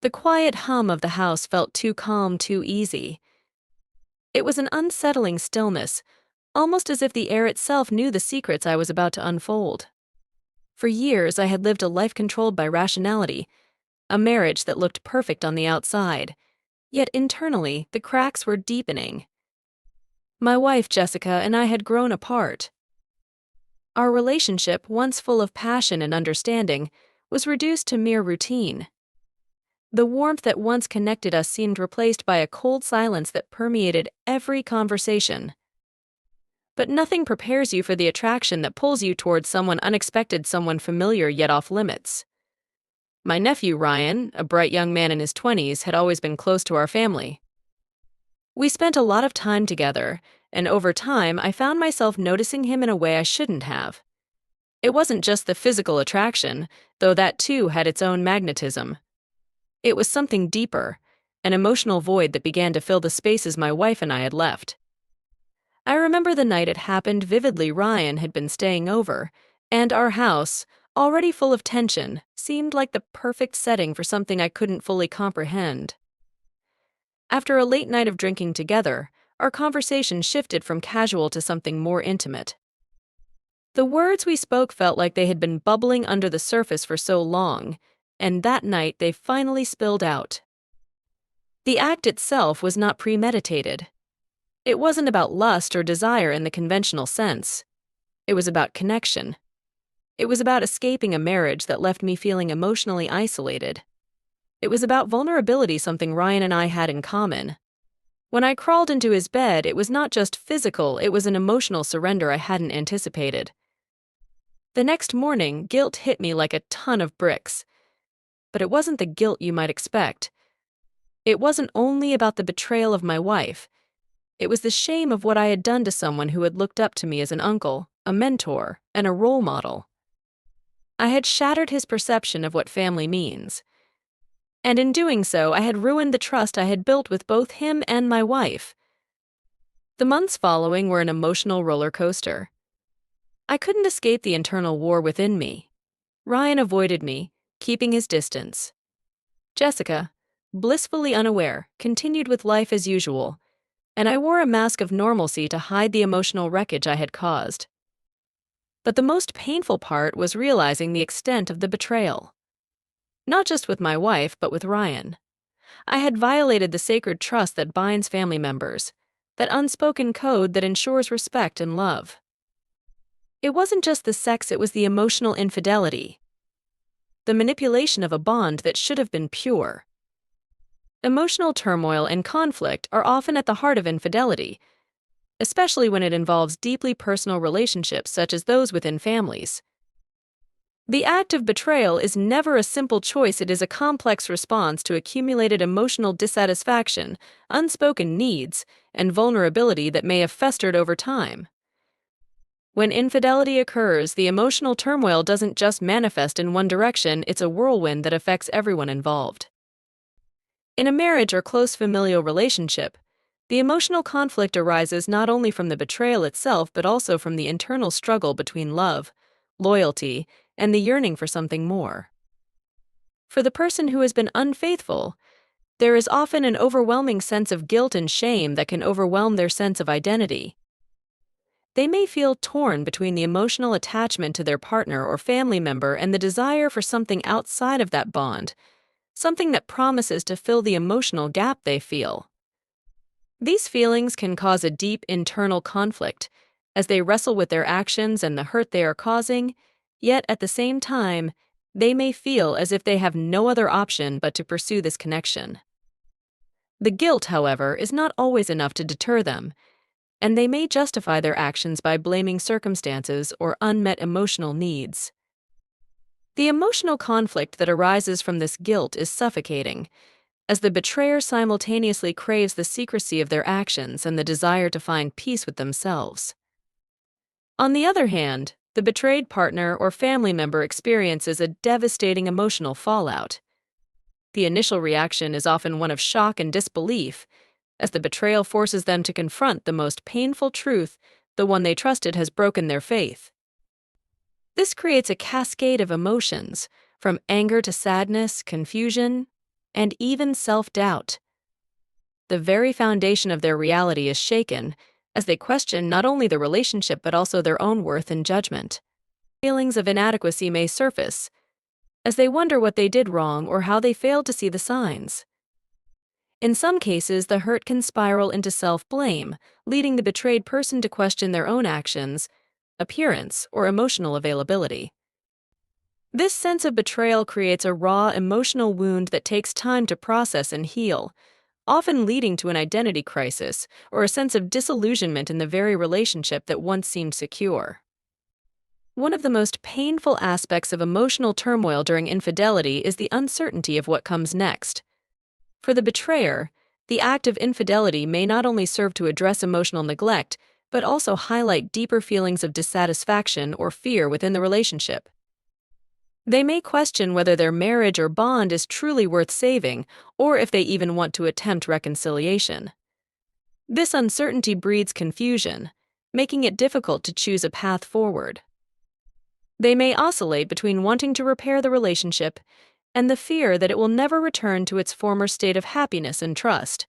The quiet hum of the house felt too calm, too easy. It was an unsettling stillness, almost as if the air itself knew the secrets I was about to unfold. For years, I had lived a life controlled by rationality, a marriage that looked perfect on the outside, yet internally, the cracks were deepening. My wife, Jessica, and I had grown apart. Our relationship, once full of passion and understanding, was reduced to mere routine. The warmth that once connected us seemed replaced by a cold silence that permeated every conversation. But nothing prepares you for the attraction that pulls you towards someone unexpected, someone familiar yet off limits. My nephew, Ryan, a bright young man in his 20s, had always been close to our family. We spent a lot of time together, and over time, I found myself noticing him in a way I shouldn't have. It wasn't just the physical attraction, though that too had its own magnetism. It was something deeper, an emotional void that began to fill the spaces my wife and I had left. I remember the night it happened vividly. Ryan had been staying over, and our house, already full of tension, seemed like the perfect setting for something I couldn't fully comprehend. After a late night of drinking together, our conversation shifted from casual to something more intimate. The words we spoke felt like they had been bubbling under the surface for so long, and that night they finally spilled out. The act itself was not premeditated. It wasn't about lust or desire in the conventional sense. It was about connection. It was about escaping a marriage that left me feeling emotionally isolated. It was about vulnerability, something Ryan and I had in common. When I crawled into his bed, it was not just physical, it was an emotional surrender I hadn't anticipated. The next morning, guilt hit me like a ton of bricks. But it wasn't the guilt you might expect. It wasn't only about the betrayal of my wife. It was the shame of what I had done to someone who had looked up to me as an uncle, a mentor, and a role model. I had shattered his perception of what family means. And in doing so, I had ruined the trust I had built with both him and my wife. The months following were an emotional roller coaster. I couldn't escape the internal war within me. Ryan avoided me, keeping his distance. Jessica, blissfully unaware, continued with life as usual, and I wore a mask of normalcy to hide the emotional wreckage I had caused. But the most painful part was realizing the extent of the betrayal. Not just with my wife, but with Ryan. I had violated the sacred trust that binds family members, that unspoken code that ensures respect and love. It wasn't just the sex, it was the emotional infidelity. The manipulation of a bond that should have been pure. Emotional turmoil and conflict are often at the heart of infidelity, especially when it involves deeply personal relationships such as those within families. The act of betrayal is never a simple choice, it is a complex response to accumulated emotional dissatisfaction, unspoken needs, and vulnerability that may have festered over time. When infidelity occurs, the emotional turmoil doesn't just manifest in one direction, it's a whirlwind that affects everyone involved. In a marriage or close familial relationship, the emotional conflict arises not only from the betrayal itself but also from the internal struggle between love, loyalty, and the yearning for something more. For the person who has been unfaithful, there is often an overwhelming sense of guilt and shame that can overwhelm their sense of identity. They may feel torn between the emotional attachment to their partner or family member and the desire for something outside of that bond, something that promises to fill the emotional gap they feel. These feelings can cause a deep internal conflict as they wrestle with their actions and the hurt they are causing, yet at the same time, they may feel as if they have no other option but to pursue this connection. The guilt, however, is not always enough to deter them, and they may justify their actions by blaming circumstances or unmet emotional needs. The emotional conflict that arises from this guilt is suffocating, as the betrayer simultaneously craves the secrecy of their actions and the desire to find peace with themselves. On the other hand, the betrayed partner or family member experiences a devastating emotional fallout. The initial reaction is often one of shock and disbelief, as the betrayal forces them to confront the most painful truth, the one they trusted has broken their faith. This creates a cascade of emotions, from anger to sadness, confusion, and even self-doubt. The very foundation of their reality is shaken as they question not only the relationship but also their own worth and judgment. Feelings of inadequacy may surface as they wonder what they did wrong or how they failed to see the signs. In some cases, the hurt can spiral into self-blame, leading the betrayed person to question their own actions, appearance, or emotional availability. This sense of betrayal creates a raw emotional wound that takes time to process and heal, often leading to an identity crisis or a sense of disillusionment in the very relationship that once seemed secure. One of the most painful aspects of emotional turmoil during infidelity is the uncertainty of what comes next. For the betrayer, the act of infidelity may not only serve to address emotional neglect, but also highlight deeper feelings of dissatisfaction or fear within the relationship. They may question whether their marriage or bond is truly worth saving, or if they even want to attempt reconciliation. This uncertainty breeds confusion, making it difficult to choose a path forward. They may oscillate between wanting to repair the relationship and the fear that it will never return to its former state of happiness and trust.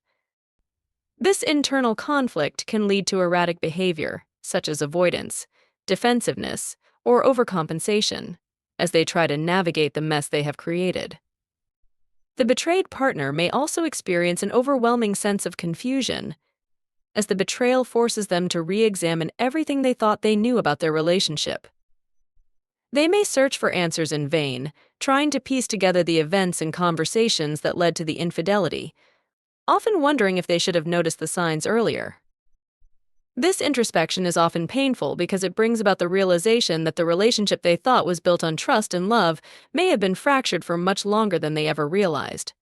This internal conflict can lead to erratic behavior, such as avoidance, defensiveness, or overcompensation, as they try to navigate the mess they have created. The betrayed partner may also experience an overwhelming sense of confusion, as the betrayal forces them to re-examine everything they thought they knew about their relationship. They may search for answers in vain, trying to piece together the events and conversations that led to the infidelity, often wondering if they should have noticed the signs earlier. This introspection is often painful because it brings about the realization that the relationship they thought was built on trust and love may have been fractured for much longer than they ever realized.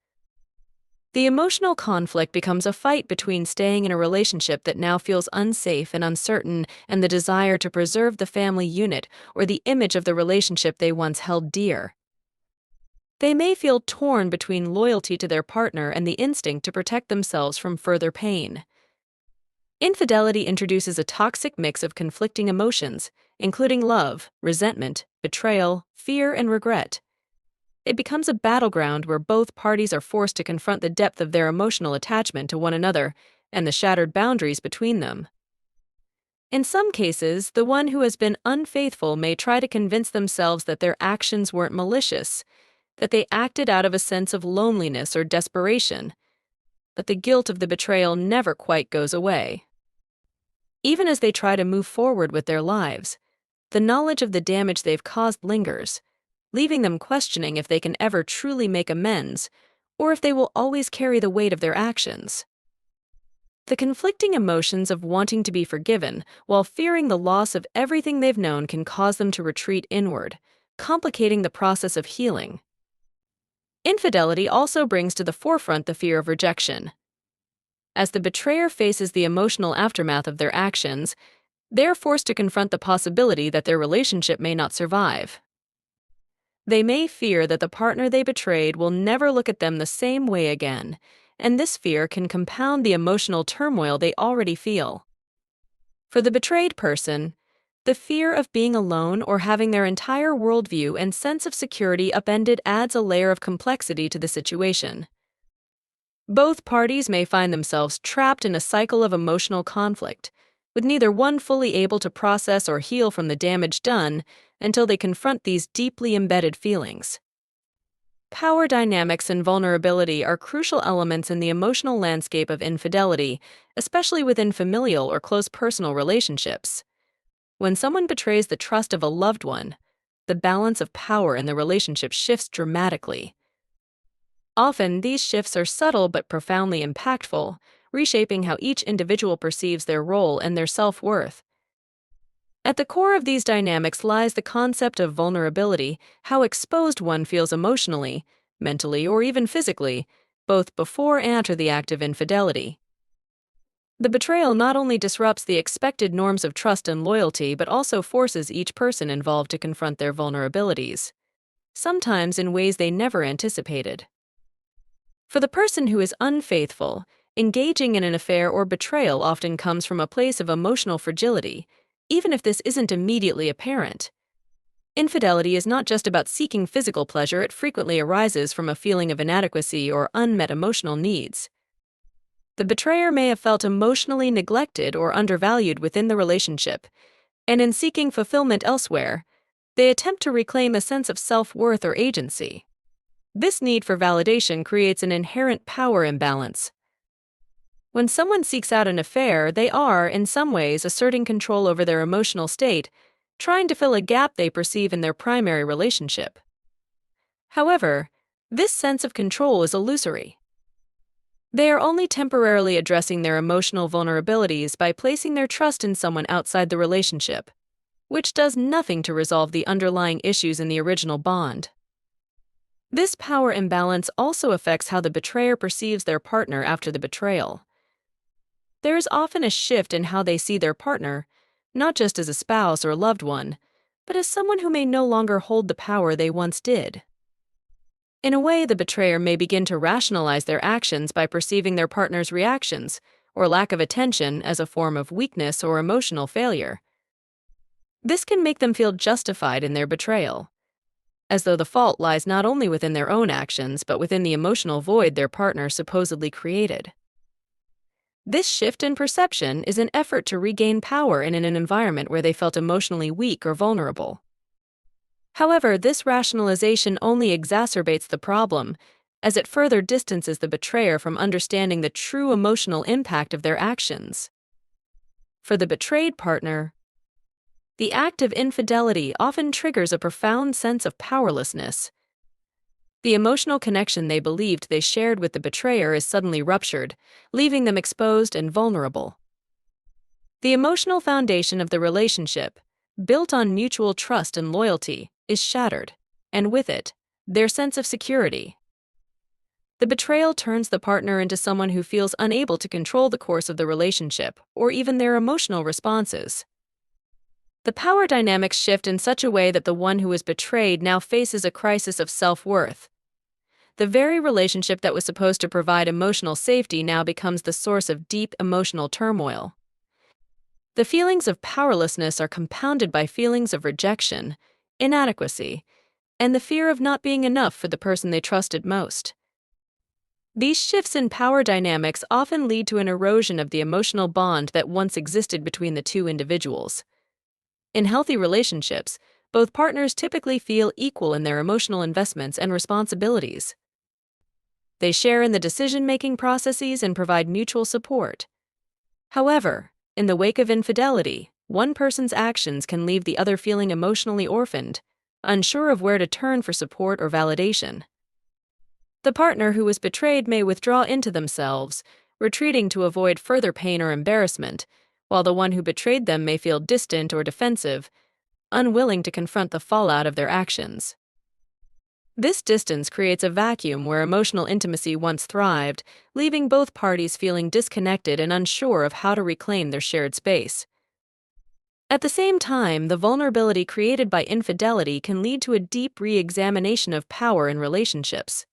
The emotional conflict becomes a fight between staying in a relationship that now feels unsafe and uncertain and the desire to preserve the family unit or the image of the relationship they once held dear. They may feel torn between loyalty to their partner and the instinct to protect themselves from further pain. Infidelity introduces a toxic mix of conflicting emotions, including love, resentment, betrayal, fear, and regret. It becomes a battleground where both parties are forced to confront the depth of their emotional attachment to one another and the shattered boundaries between them. In some cases, the one who has been unfaithful may try to convince themselves that their actions weren't malicious, that they acted out of a sense of loneliness or desperation, but the guilt of the betrayal never quite goes away. Even as they try to move forward with their lives, the knowledge of the damage they've caused lingers, leaving them questioning if they can ever truly make amends or if they will always carry the weight of their actions. The conflicting emotions of wanting to be forgiven while fearing the loss of everything they've known can cause them to retreat inward, complicating the process of healing. Infidelity also brings to the forefront the fear of rejection. As the betrayer faces the emotional aftermath of their actions, they're forced to confront the possibility that their relationship may not survive. They may fear that the partner they betrayed will never look at them the same way again, and this fear can compound the emotional turmoil they already feel. For the betrayed person, the fear of being alone or having their entire worldview and sense of security upended adds a layer of complexity to the situation. Both parties may find themselves trapped in a cycle of emotional conflict, with neither one fully able to process or heal from the damage done until they confront these deeply embedded feelings. Power dynamics and vulnerability are crucial elements in the emotional landscape of infidelity, especially within familial or close personal relationships. When someone betrays the trust of a loved one, the balance of power in the relationship shifts dramatically. Often, these shifts are subtle but profoundly impactful, reshaping how each individual perceives their role and their self-worth. At the core of these dynamics lies the concept of vulnerability, how exposed one feels emotionally, mentally, or even physically, both before and after the act of infidelity. The betrayal not only disrupts the expected norms of trust and loyalty, but also forces each person involved to confront their vulnerabilities, sometimes in ways they never anticipated. For the person who is unfaithful, engaging in an affair or betrayal often comes from a place of emotional fragility, even if this isn't immediately apparent. Infidelity is not just about seeking physical pleasure, it frequently arises from a feeling of inadequacy or unmet emotional needs. The betrayer may have felt emotionally neglected or undervalued within the relationship, and in seeking fulfillment elsewhere, they attempt to reclaim a sense of self-worth or agency. This need for validation creates an inherent power imbalance. When someone seeks out an affair, they are, in some ways, asserting control over their emotional state, trying to fill a gap they perceive in their primary relationship. However, this sense of control is illusory. They are only temporarily addressing their emotional vulnerabilities by placing their trust in someone outside the relationship, which does nothing to resolve the underlying issues in the original bond. This power imbalance also affects how the betrayer perceives their partner after the betrayal. There is often a shift in how they see their partner, not just as a spouse or loved one, but as someone who may no longer hold the power they once did. In a way, the betrayer may begin to rationalize their actions by perceiving their partner's reactions or lack of attention as a form of weakness or emotional failure. This can make them feel justified in their betrayal, as though the fault lies not only within their own actions but within the emotional void their partner supposedly created. This shift in perception is an effort to regain power in an environment where they felt emotionally weak or vulnerable. However, this rationalization only exacerbates the problem, as it further distances the betrayer from understanding the true emotional impact of their actions. For the betrayed partner, the act of infidelity often triggers a profound sense of powerlessness. The emotional connection they believed they shared with the betrayer is suddenly ruptured, leaving them exposed and vulnerable. The emotional foundation of the relationship, built on mutual trust and loyalty, is shattered, and with it, their sense of security. The betrayal turns the partner into someone who feels unable to control the course of the relationship or even their emotional responses. The power dynamics shift in such a way that the one who is betrayed now faces a crisis of self-worth. The very relationship that was supposed to provide emotional safety now becomes the source of deep emotional turmoil. The feelings of powerlessness are compounded by feelings of rejection, inadequacy, and the fear of not being enough for the person they trusted most. These shifts in power dynamics often lead to an erosion of the emotional bond that once existed between the two individuals. In healthy relationships, both partners typically feel equal in their emotional investments and responsibilities. They share in the decision-making processes and provide mutual support. However, in the wake of infidelity, one person's actions can leave the other feeling emotionally orphaned, unsure of where to turn for support or validation. The partner who was betrayed may withdraw into themselves, retreating to avoid further pain or embarrassment, while the one who betrayed them may feel distant or defensive, unwilling to confront the fallout of their actions. This distance creates a vacuum where emotional intimacy once thrived, leaving both parties feeling disconnected and unsure of how to reclaim their shared space. At the same time, the vulnerability created by infidelity can lead to a deep re-examination of power in relationships.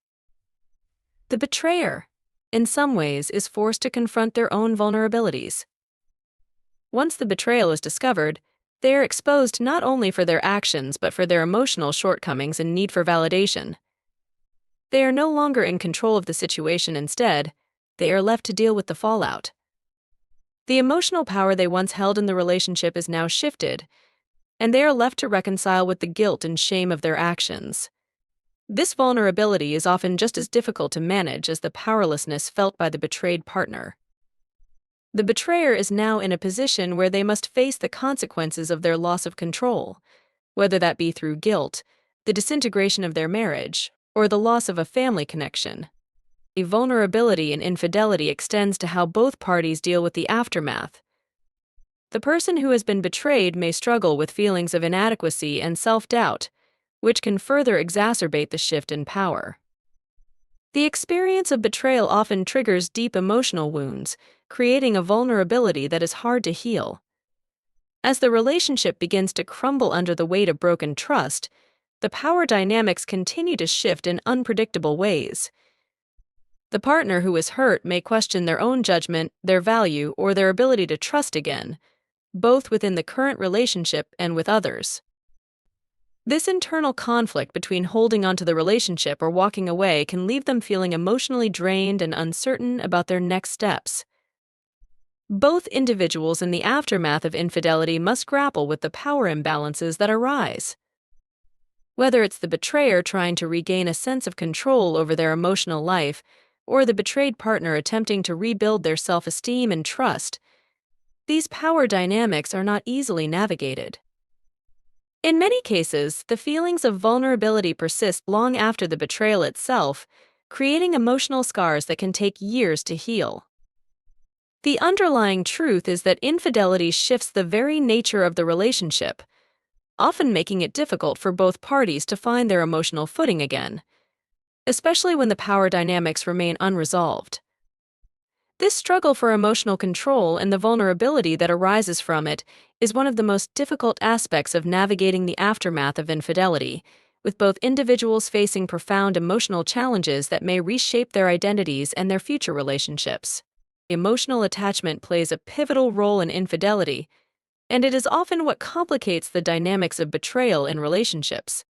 The betrayer, in some ways, is forced to confront their own vulnerabilities. Once the betrayal is discovered, they are exposed not only for their actions but for their emotional shortcomings and need for validation. They are no longer in control of the situation. Instead, they are left to deal with the fallout. The emotional power they once held in the relationship is now shifted, and they are left to reconcile with the guilt and shame of their actions. This vulnerability is often just as difficult to manage as the powerlessness felt by the betrayed partner. The betrayer is now in a position where they must face the consequences of their loss of control, whether that be through guilt, the disintegration of their marriage, or the loss of a family connection. A vulnerability in infidelity extends to how both parties deal with the aftermath. The person who has been betrayed may struggle with feelings of inadequacy and self-doubt, which can further exacerbate the shift in power. The experience of betrayal often triggers deep emotional wounds, creating a vulnerability that is hard to heal. As the relationship begins to crumble under the weight of broken trust, the power dynamics continue to shift in unpredictable ways. The partner who is hurt may question their own judgment, their value, or their ability to trust again, both within the current relationship and with others. This internal conflict between holding onto the relationship or walking away can leave them feeling emotionally drained and uncertain about their next steps. Both individuals in the aftermath of infidelity must grapple with the power imbalances that arise. Whether it's the betrayer trying to regain a sense of control over their emotional life, or the betrayed partner attempting to rebuild their self-esteem and trust, these power dynamics are not easily navigated. In many cases, the feelings of vulnerability persist long after the betrayal itself, creating emotional scars that can take years to heal. The underlying truth is that infidelity shifts the very nature of the relationship, often making it difficult for both parties to find their emotional footing again, especially when the power dynamics remain unresolved. This struggle for emotional control and the vulnerability that arises from it is one of the most difficult aspects of navigating the aftermath of infidelity, with both individuals facing profound emotional challenges that may reshape their identities and their future relationships. Emotional attachment plays a pivotal role in infidelity, and it is often what complicates the dynamics of betrayal in relationships.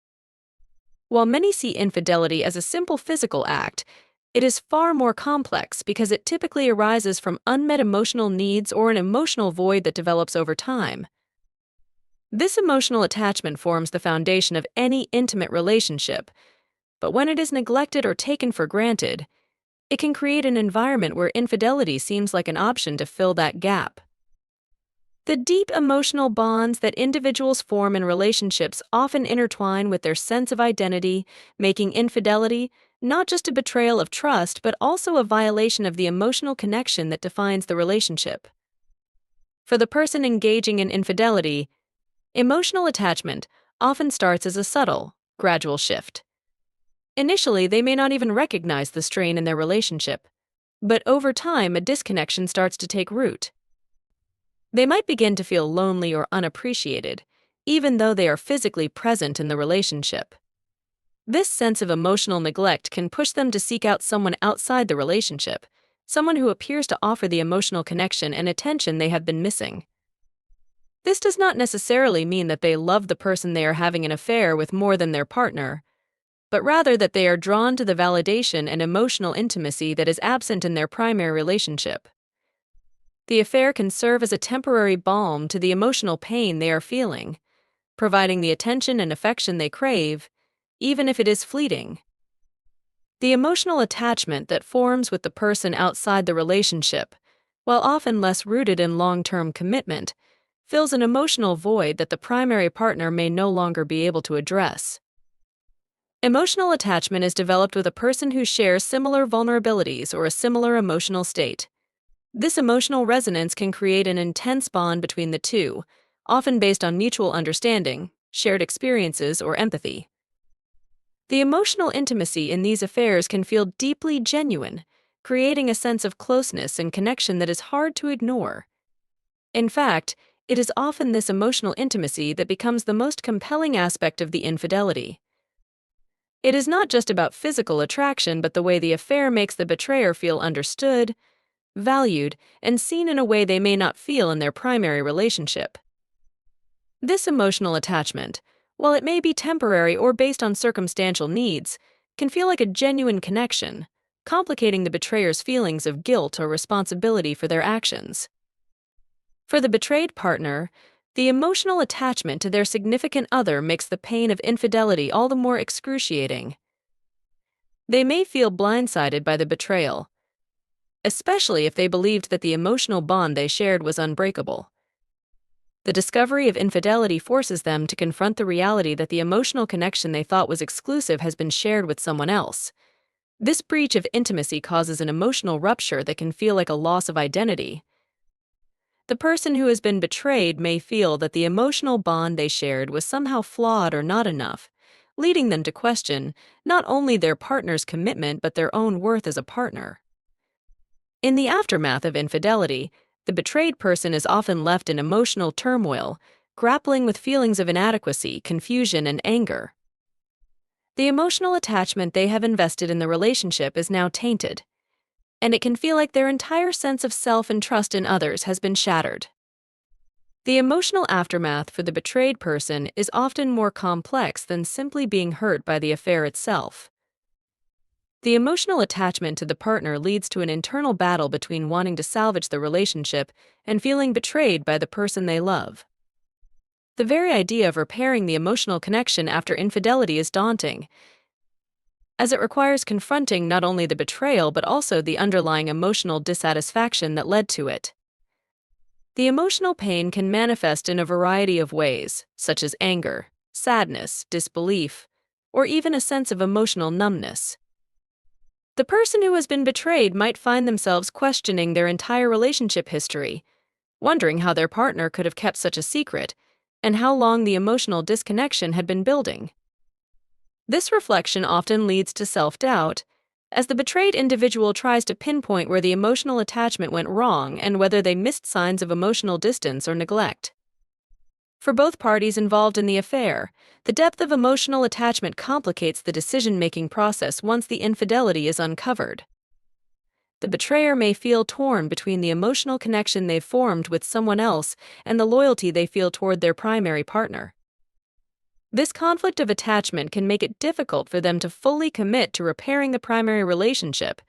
While many see infidelity as a simple physical act, it is far more complex because it typically arises from unmet emotional needs or an emotional void that develops over time. This emotional attachment forms the foundation of any intimate relationship, but when it is neglected or taken for granted, it can create an environment where infidelity seems like an option to fill that gap. The deep emotional bonds that individuals form in relationships often intertwine with their sense of identity, making infidelity not just a betrayal of trust, but also a violation of the emotional connection that defines the relationship. For the person engaging in infidelity, emotional attachment often starts as a subtle, gradual shift. Initially, they may not even recognize the strain in their relationship, but over time, a disconnection starts to take root. They might begin to feel lonely or unappreciated, even though they are physically present in the relationship. This sense of emotional neglect can push them to seek out someone outside the relationship, someone who appears to offer the emotional connection and attention they have been missing. This does not necessarily mean that they love the person they are having an affair with more than their partner, but rather that they are drawn to the validation and emotional intimacy that is absent in their primary relationship. The affair can serve as a temporary balm to the emotional pain they are feeling, providing the attention and affection they crave, even if it is fleeting. The emotional attachment that forms with the person outside the relationship, while often less rooted in long-term commitment, fills an emotional void that the primary partner may no longer be able to address. Emotional attachment is developed with a person who shares similar vulnerabilities or a similar emotional state. This emotional resonance can create an intense bond between the two, often based on mutual understanding, shared experiences, or empathy. The emotional intimacy in these affairs can feel deeply genuine, creating a sense of closeness and connection that is hard to ignore. In fact, it is often this emotional intimacy that becomes the most compelling aspect of the infidelity. It is not just about physical attraction, but the way the affair makes the betrayer feel understood, valued, and seen in a way they may not feel in their primary relationship. This emotional attachment, while it may be temporary or based on circumstantial needs, can feel like a genuine connection, complicating the betrayer's feelings of guilt or responsibility for their actions. For the betrayed partner, the emotional attachment to their significant other makes the pain of infidelity all the more excruciating. They may feel blindsided by the betrayal, especially if they believed that the emotional bond they shared was unbreakable. The discovery of infidelity forces them to confront the reality that the emotional connection they thought was exclusive has been shared with someone else. This breach of intimacy causes an emotional rupture that can feel like a loss of identity. The person who has been betrayed may feel that the emotional bond they shared was somehow flawed or not enough, leading them to question not only their partner's commitment but their own worth as a partner. In the aftermath of infidelity, the betrayed person is often left in emotional turmoil, grappling with feelings of inadequacy, confusion, and anger. The emotional attachment they have invested in the relationship is now tainted, and it can feel like their entire sense of self and trust in others has been shattered. The emotional aftermath for the betrayed person is often more complex than simply being hurt by the affair itself. The emotional attachment to the partner leads to an internal battle between wanting to salvage the relationship and feeling betrayed by the person they love. The very idea of repairing the emotional connection after infidelity is daunting, as it requires confronting not only the betrayal but also the underlying emotional dissatisfaction that led to it. The emotional pain can manifest in a variety of ways, such as anger, sadness, disbelief, or even a sense of emotional numbness. The person who has been betrayed might find themselves questioning their entire relationship history, wondering how their partner could have kept such a secret, and how long the emotional disconnection had been building. This reflection often leads to self-doubt, as the betrayed individual tries to pinpoint where the emotional attachment went wrong and whether they missed signs of emotional distance or neglect. For both parties involved in the affair, the depth of emotional attachment complicates the decision-making process once the infidelity is uncovered. The betrayer may feel torn between the emotional connection they've formed with someone else and the loyalty they feel toward their primary partner. This conflict of attachment can make it difficult for them to fully commit to repairing the primary relationship,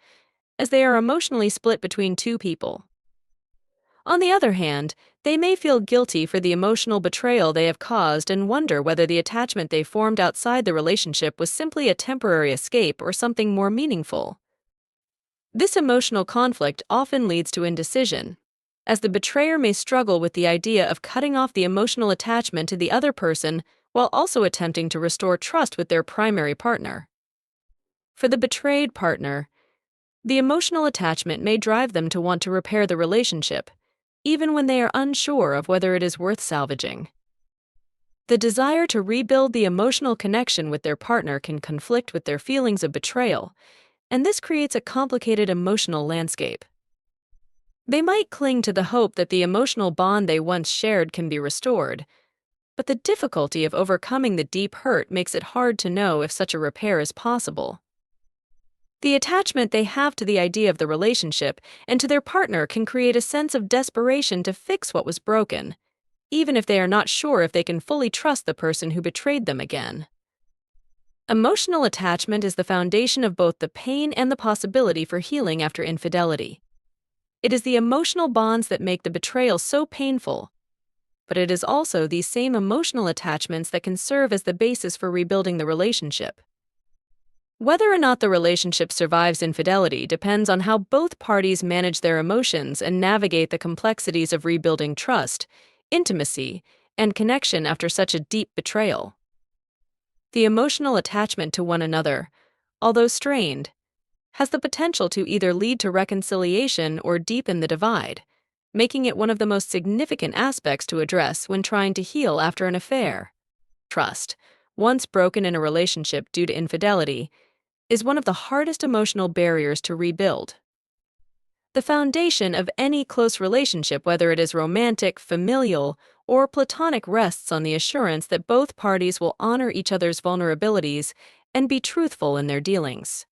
as they are emotionally split between two people. On the other hand, they may feel guilty for the emotional betrayal they have caused and wonder whether the attachment they formed outside the relationship was simply a temporary escape or something more meaningful. This emotional conflict often leads to indecision, as the betrayer may struggle with the idea of cutting off the emotional attachment to the other person while also attempting to restore trust with their primary partner. For the betrayed partner, the emotional attachment may drive them to want to repair the relationship, even when they are unsure of whether it is worth salvaging. The desire to rebuild the emotional connection with their partner can conflict with their feelings of betrayal, and this creates a complicated emotional landscape. They might cling to the hope that the emotional bond they once shared can be restored, but the difficulty of overcoming the deep hurt makes it hard to know if such a repair is possible. The attachment they have to the idea of the relationship and to their partner can create a sense of desperation to fix what was broken, even if they are not sure if they can fully trust the person who betrayed them again. Emotional attachment is the foundation of both the pain and the possibility for healing after infidelity. It is the emotional bonds that make the betrayal so painful, but it is also these same emotional attachments that can serve as the basis for rebuilding the relationship. Whether or not the relationship survives infidelity depends on how both parties manage their emotions and navigate the complexities of rebuilding trust, intimacy, and connection after such a deep betrayal. The emotional attachment to one another, although strained, has the potential to either lead to reconciliation or deepen the divide, making it one of the most significant aspects to address when trying to heal after an affair. Trust, once broken in a relationship due to infidelity, is one of the hardest emotional barriers to rebuild. The foundation of any close relationship, whether it is romantic, familial, or platonic, rests on the assurance that both parties will honor each other's vulnerabilities and be truthful in their dealings.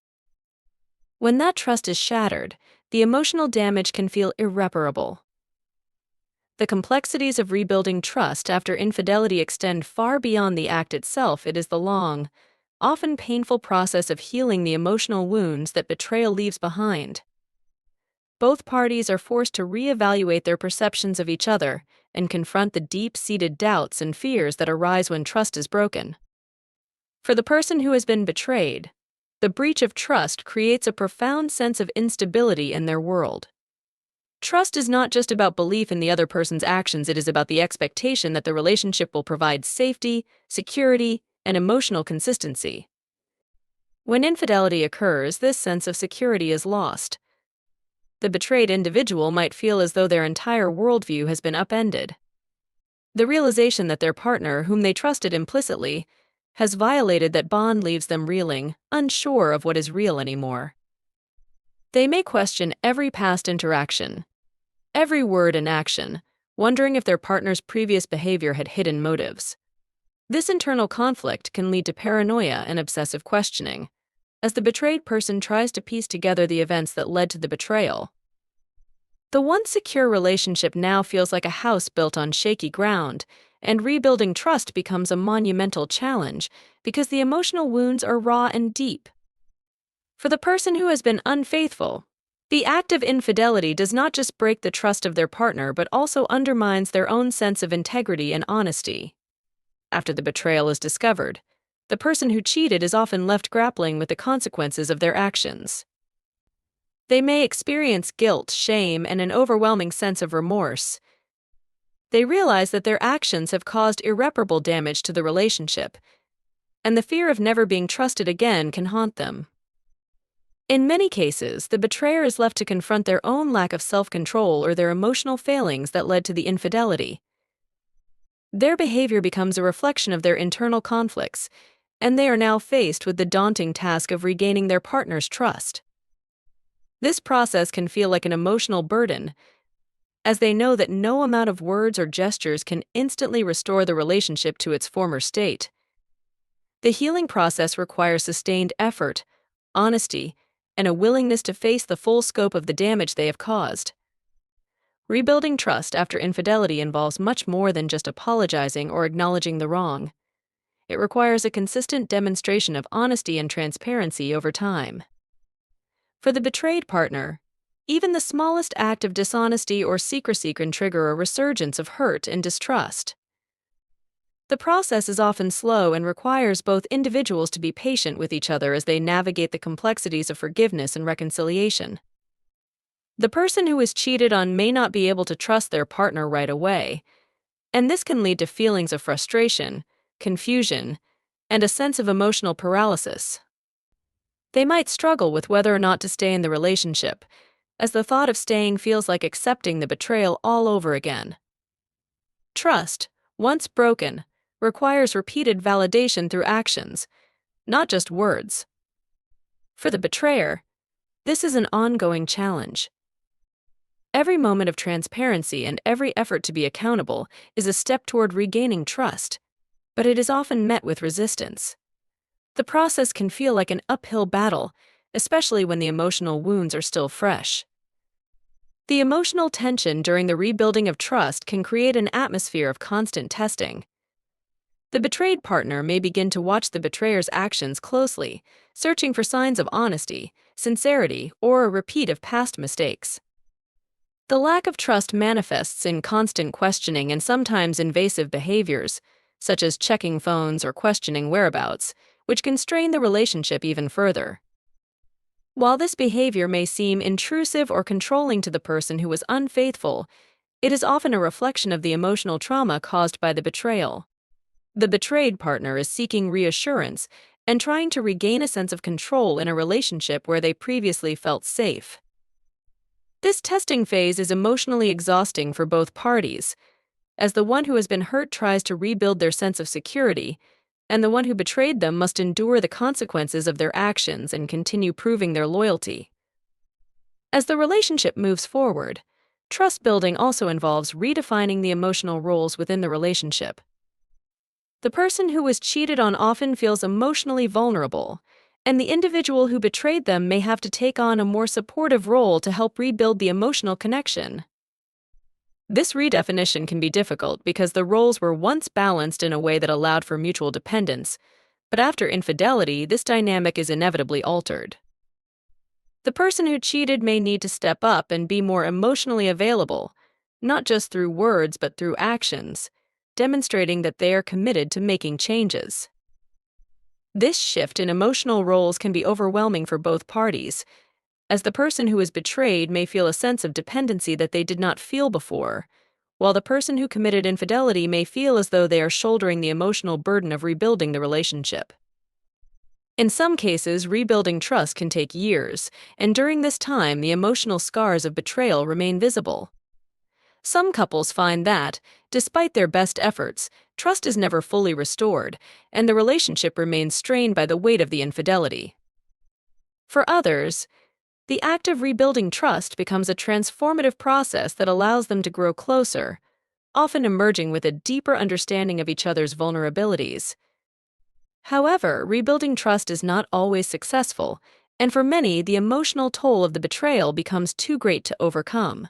When that trust is shattered, the emotional damage can feel irreparable. The complexities of rebuilding trust after infidelity extend far beyond the act itself. It is the long, often painful process of healing the emotional wounds that betrayal leaves behind. Both parties are forced to reevaluate their perceptions of each other and confront the deep-seated doubts and fears that arise when trust is broken. For the person who has been betrayed, the breach of trust creates a profound sense of instability in their world. Trust is not just about belief in the other person's actions, it is about the expectation that the relationship will provide safety, security, and emotional consistency. When infidelity occurs, this sense of security is lost. The betrayed individual might feel as though their entire worldview has been upended. The realization that their partner, whom they trusted implicitly, has violated that bond leaves them reeling, unsure of what is real anymore. They may question every past interaction, every word and action, wondering if their partner's previous behavior had hidden motives. This internal conflict can lead to paranoia and obsessive questioning, as the betrayed person tries to piece together the events that led to the betrayal. The once secure relationship now feels like a house built on shaky ground, and rebuilding trust becomes a monumental challenge because the emotional wounds are raw and deep. For the person who has been unfaithful, the act of infidelity does not just break the trust of their partner but also undermines their own sense of integrity and honesty. After the betrayal is discovered, the person who cheated is often left grappling with the consequences of their actions. They may experience guilt, shame, and an overwhelming sense of remorse. They realize that their actions have caused irreparable damage to the relationship, and the fear of never being trusted again can haunt them. In many cases, the betrayer is left to confront their own lack of self-control or their emotional failings that led to the infidelity. Their behavior becomes a reflection of their internal conflicts, and they are now faced with the daunting task of regaining their partner's trust. This process can feel like an emotional burden, as they know that no amount of words or gestures can instantly restore the relationship to its former state. The healing process requires sustained effort, honesty, and a willingness to face the full scope of the damage they have caused. Rebuilding trust after infidelity involves much more than just apologizing or acknowledging the wrong. It requires a consistent demonstration of honesty and transparency over time. For the betrayed partner, even the smallest act of dishonesty or secrecy can trigger a resurgence of hurt and distrust. The process is often slow and requires both individuals to be patient with each other as they navigate the complexities of forgiveness and reconciliation. The person who is cheated on may not be able to trust their partner right away, and this can lead to feelings of frustration, confusion, and a sense of emotional paralysis. They might struggle with whether or not to stay in the relationship, as the thought of staying feels like accepting the betrayal all over again. Trust, once broken, requires repeated validation through actions, not just words. For the betrayer, this is an ongoing challenge. Every moment of transparency and every effort to be accountable is a step toward regaining trust, but it is often met with resistance. The process can feel like an uphill battle, especially when the emotional wounds are still fresh. The emotional tension during the rebuilding of trust can create an atmosphere of constant testing. The betrayed partner may begin to watch the betrayer's actions closely, searching for signs of honesty, sincerity, or a repeat of past mistakes. The lack of trust manifests in constant questioning and sometimes invasive behaviors, such as checking phones or questioning whereabouts, which can strain the relationship even further. While this behavior may seem intrusive or controlling to the person who was unfaithful, it is often a reflection of the emotional trauma caused by the betrayal. The betrayed partner is seeking reassurance and trying to regain a sense of control in a relationship where they previously felt safe. This testing phase is emotionally exhausting for both parties, as the one who has been hurt tries to rebuild their sense of security, and the one who betrayed them must endure the consequences of their actions and continue proving their loyalty. As the relationship moves forward, trust building also involves redefining the emotional roles within the relationship. The person who was cheated on often feels emotionally vulnerable, and the individual who betrayed them may have to take on a more supportive role to help rebuild the emotional connection. This redefinition can be difficult because the roles were once balanced in a way that allowed for mutual dependence, but after infidelity, this dynamic is inevitably altered. The person who cheated may need to step up and be more emotionally available, not just through words but through actions, demonstrating that they are committed to making changes. This shift in emotional roles can be overwhelming for both parties, as the person who is betrayed may feel a sense of dependency that they did not feel before, while the person who committed infidelity may feel as though they are shouldering the emotional burden of rebuilding the relationship. In some cases, rebuilding trust can take years, and during this time, the emotional scars of betrayal remain visible. Some couples find that, despite their best efforts, trust is never fully restored, and the relationship remains strained by the weight of the infidelity. For others, the act of rebuilding trust becomes a transformative process that allows them to grow closer, often emerging with a deeper understanding of each other's vulnerabilities. However, rebuilding trust is not always successful, and for many, the emotional toll of the betrayal becomes too great to overcome.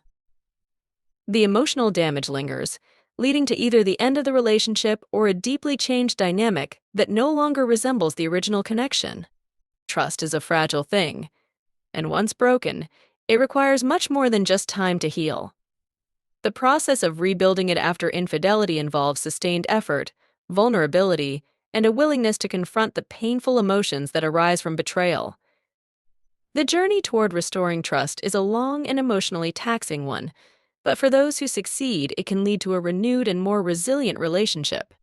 The emotional damage lingers, leading to either the end of the relationship or a deeply changed dynamic that no longer resembles the original connection. Trust is a fragile thing, and once broken, it requires much more than just time to heal. The process of rebuilding it after infidelity involves sustained effort, vulnerability, and a willingness to confront the painful emotions that arise from betrayal. The journey toward restoring trust is a long and emotionally taxing one, but for those who succeed, it can lead to a renewed and more resilient relationship.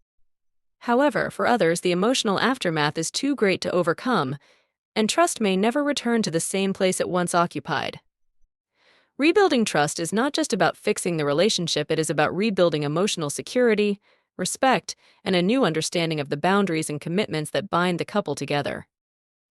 However, for others, the emotional aftermath is too great to overcome, and trust may never return to the same place it once occupied. Rebuilding trust is not just about fixing the relationship, it is about rebuilding emotional security, respect, and a new understanding of the boundaries and commitments that bind the couple together.